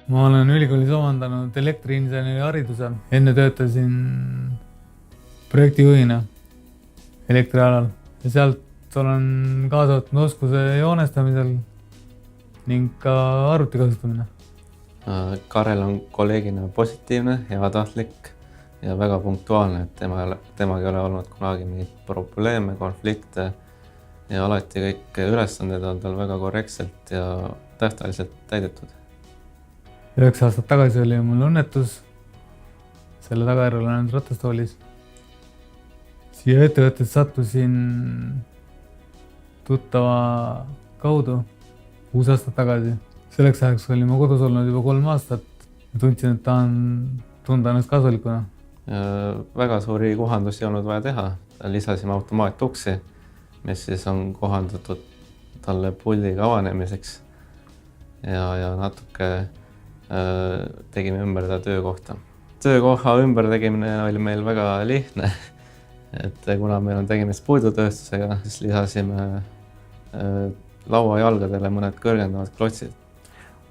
Ma olen ülikoolis omandanud elektriinseneri hariduse. Enne töötasin projektijuhina elektrialal ja sealt olen kaasa võtnud oskuse joonestamisel ning ka arvuti kasutamine. Karel on kolleegina positiivne, heatahtlik ja väga punktuaalne, et temaga ei ole olnud kunagi mingeid probleeme, konflikte ja alati kõik ülesanded on tal väga korrektselt ja tähtajaliselt täidetud. 9 aastat tagasi oli mul õnnetus. Selle tagajärjel olen ratastoolis. Siia ettevõttes sattusin tuttava kaudu 6 aastat tagasi. Selleks ajaks oli ma kodus olnud juba 3 aastat ja tundsin, et tahan tunda ennast kasulikuna. Väga suuri kohandusi ei olnud vaja teha. Lisasime automaaatuksi, mis siis on kohandatud talle puldiga avanemiseks ja natuke tegime ümber ta töökohta. Töökoha ümbertegimine oli meil väga lihtne, et kuna meil on tegemist puidutööstusega, siis lisasime lauajalgadele mõned kõrgendavad klotsid.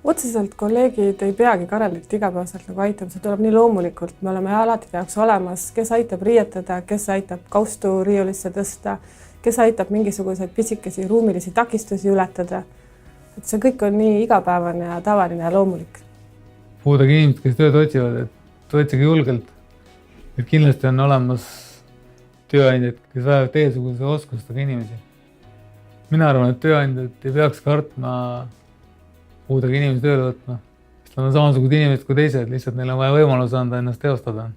Otseselt kolleegid ei peagi Karelit igapäevaselt nagu aitama, see tuleb nii loomulikult. Me oleme alati jaoks olemas, kes aitab riietada, kes aitab kaustu riiulisse tõsta, kes aitab mingisuguseid pisikesi ruumilisi takistusi ületada. Et see kõik on nii igapäevane ja tavaline ja loomulik. Puudega inimesed, kes tööd otsivad, et otsige julgelt. Et kindlasti on olemas tööandjad, kes vajavad teisuguse oskustega inimesi. Mina arvan, et tööandjad ei peaks kartma puudega inimesi tööle võtma. Sest nad on samasugused inimesed kui teised, lihtsalt neil on vaja võimalus anda ennast teostada.